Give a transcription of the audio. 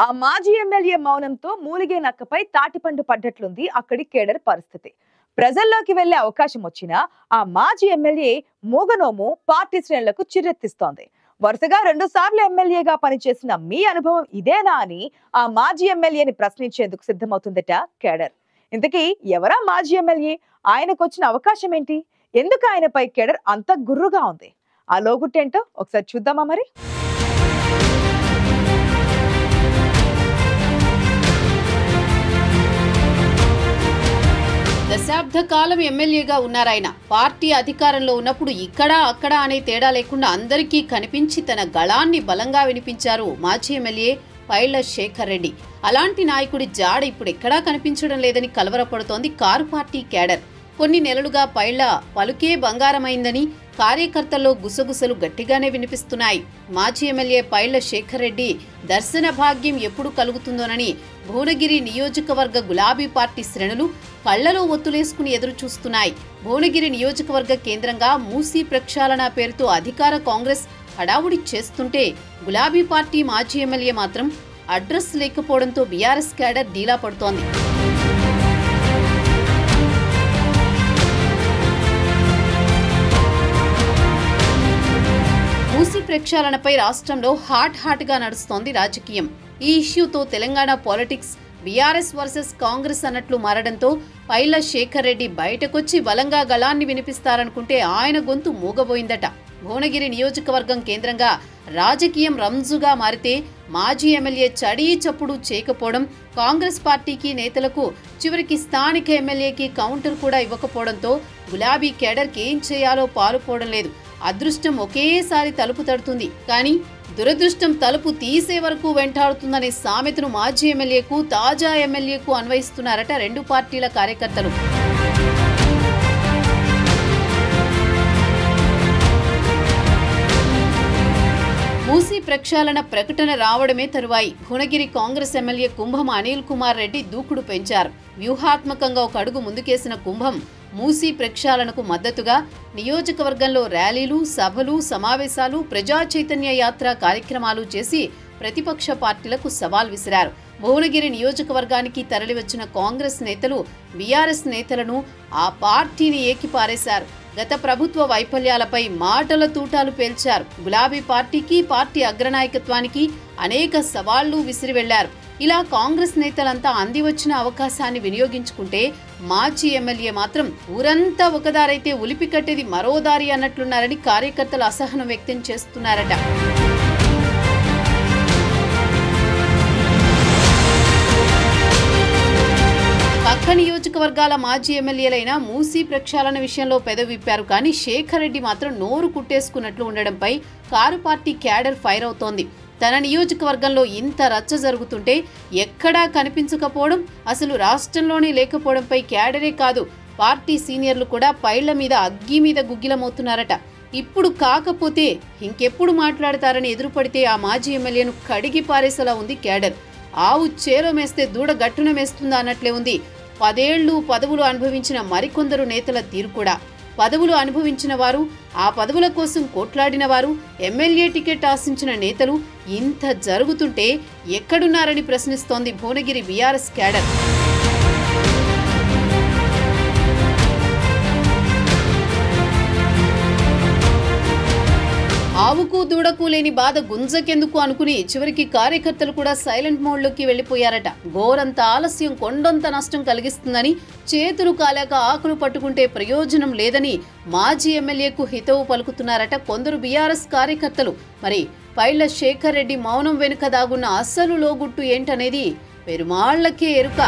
ఆ మాజీ ఎమ్మెల్యే మౌనంతో మూలిగే నక్కపై తాటిపండు పడ్డట్లుంది అక్కడి కేడర్ పరిస్థితి. ప్రజల్లోకి వెళ్లే అవకాశం వచ్చినా ఆ మాజీ ఎమ్మెల్యే మూగనోము పార్టీ శ్రేణులకు చిర్రెత్తిస్తోంది. వరుసగా 2 సార్లు ఎమ్మెల్యేగా పనిచేసిన మీ అనుభవం ఇదేనా అని ఆ మాజీ ఎమ్మెల్యేని ప్రశ్నించేందుకు సిద్ధమవుతుందట కేడర్. ఇంతకీ ఎవరా మాజీ ఎమ్మెల్యే? ఆయనకు వచ్చిన అవకాశం ఏంటి? ఎందుకు ఆయనపై కేడర్ అంత గుర్రుగా ఉంది? ఆ లోగుట్టేంటో ఒకసారి చూద్దామా మరి. దశాబ్ద కాలం ఎమ్మెల్యేగా ఉన్నారాయన. పార్టీ అధికారంలో ఉన్నప్పుడు ఇక్కడ అక్కడ అనే తేడా లేకుండా అందరికీ కనిపించి తన గళాన్ని బలంగా వినిపించారు మాజీ ఎమ్మెల్యే పైళ్ల శేఖర్ రెడ్డి. అలాంటి నాయకుడి జాడ ఇప్పుడు ఎక్కడా కనిపించడం లేదని కలవరపడుతోంది కారు పార్టీ కేడర్. కొన్ని నెలలుగా పైళ్ల పలుకే బంగారమైందని కార్యకర్తల్లో గుసగుసలు గట్టిగానే వినిపిస్తున్నాయి. మాజీ ఎమ్మెల్యే పైళ్ల శేఖర్ రెడ్డి దర్శన భాగ్యం ఎప్పుడు కలుగుతుందోనని భువనగిరి నియోజకవర్గ గులాబీ పార్టీ శ్రేణులు కళ్లలో ఒత్తులేసుకుని ఎదురు చూస్తున్నాయి. భువనగిరి నియోజకవర్గ కేంద్రంగా మూసీ ప్రక్షాళన పేరుతో అధికార కాంగ్రెస్ హడావుడి చేస్తుంటే గులాబీ పార్టీ మాజీ ఎమ్మెల్యే మాత్రం అడ్రస్ లేకపోవడంతో బీఆర్ఎస్ క్యాడర్ డీలా పడుతోంది. మూసీ ప్రక్షాళనపై రాష్ట్రంలో హాట్ గా నడుస్తోంది రాజకీయం. ఈ ఇష్యూతో Telangana politics BRS versus Congress అన్నట్లు మారడంతో పైళ్ల శేఖర్ రెడ్డి బయటకొచ్చి బలంగా గళాన్ని వినిపిస్తారనుకుంటే ఆయన గొంతు మూగబోయిందట. భువనగిరి నియోజకవర్గం కేంద్రంగా రాజకీయం రంజుగా మారితే మాజీ ఎమ్మెల్యే చడీ చప్పుడు చేయకపోవడం, కాంగ్రెస్ పార్టీకి నేతలకు చివరికి స్థానిక ఎమ్మెల్యేకి కౌంటర్ కూడా ఇవ్వకపోవడంతో గులాబీ కేడర్కి ఏం చేయాలో పాలుపోవడం లేదు. అదృష్టం ఒకేసారి తలుపు తడుతుంది, కానీ దురదృష్టం తలుపు తీసే వరకు వెంటాడుతుందనే సామెతను మాజీ ఎమ్మెల్యేకు తాజా ఎమ్మెల్యేకు అన్వయిస్తున్నారట 2 పార్టీల కార్యకర్తలు. మూసీ ప్రక్షాళన ప్రకటన రావడమే తరువాయి భువనగిరి కాంగ్రెస్ ఎమ్మెల్యే కుంభం అనిల్ కుమార్ రెడ్డి దూకుడు పెంచారు. వ్యూహాత్మకంగా ఒక అడుగు ముందుకేసిన కుంభం మూసీ ప్రక్షాళనకు మద్దతుగా నియోజకవర్గంలో ర్యాలీలు, సభలు, సమావేశాలు, ప్రజా చైతన్య యాత్ర కార్యక్రమాలు చేసి ప్రతిపక్ష పార్టీలకు సవాల్ విసిరారు. భువనగిరి నియోజకవర్గానికి తరలివచ్చిన కాంగ్రెస్ నేతలు బీఆర్ఎస్ నేతలను ఆ పార్టీని ఏకిపారేశారు. గత ప్రభుత్వ వైఫల్యాలపై మాటల తూటాలు పేల్చారు. గులాబీ పార్టీకి, పార్టీ అగ్రనాయకత్వానికి అనేక సవాళ్లు విసిరి వెళ్లారు. ఇలా కాంగ్రెస్ నేతలంతా అందివచ్చిన అవకాశాన్ని వినియోగించుకుంటే మాజీ ఎమ్మెల్యే మాత్రం ఊరంతా ఒకదారైతే ఉలిపి కట్టేది మరో దారి అన్నట్లున్నారని కార్యకర్తలు అసహనం వ్యక్తం చేస్తున్నారట. పక్క నియోజకవర్గాల మాజీ ఎమ్మెల్యేలైన మూసీ ప్రక్షాళన విషయంలో పెదవిప్పారు, కానీ శేఖర్ రెడ్డి మాత్రం నోరు కుట్టేసుకున్నట్లు ఉండడంపై కారు పార్టీ క్యాడర్ ఫైర్ అవుతోంది. తన నియోజకవర్గంలో ఇంత రచ్చ జరుగుతుంటే ఎక్కడా కనిపించకపోవడం, అసలు రాష్ట్రంలోనే లేకపోవడంపై క్యాడరే కాదు పార్టీ సీనియర్లు కూడా పైళ్ల మీద అగ్గి మీద గుగ్గిలమవుతున్నారట. ఇప్పుడు కాకపోతే ఇంకెప్పుడు మాట్లాడతారని ఎదురుపడితే ఆ మాజీ ఎమ్మెల్యేను కడిగి పారేసేలా ఉంది క్యాడర్. ఆవు చేలో మేస్తే దూడ గట్టున మేస్తుందా అన్నట్లే ఉంది 10 ఏళ్లు పదవులు అనుభవించిన మరికొందరు నేతల తీరు కూడా. పదవులు అనుభవించిన వారు, ఆ పదవుల కోసం కొట్లాడిన వారు, ఎమ్మెల్యే టికెట్ ఆశించిన నేతలు ఇంత జరుగుతుంటే ఎక్కడున్నారని ప్రశ్నిస్తోంది భువనగిరి బీఆర్ఎస్ క్యాడర్. ఆవుకు దూడకు లేని బాధ గుంజకెందుకు అనుకుని చివరికి కార్యకర్తలు కూడా సైలెంట్ మోడ్లోకి వెళ్లిపోయారట. ఘోరంత ఆలస్యం కొండంత నష్టం కలిగిస్తుందని, చేతులు కాలేక ఆకులు పట్టుకుంటే ప్రయోజనం లేదని మాజీ ఎమ్మెల్యేకు హితవు పలుకుతున్నారట కొందరు బీఆర్ఎస్ కార్యకర్తలు. మరి పైళ్ల శేఖర్ రెడ్డి మౌనం వెనుక దాగున్న అసలు లోగుట్టు ఏంటనేది పెరుమాళ్లకే ఎరుక.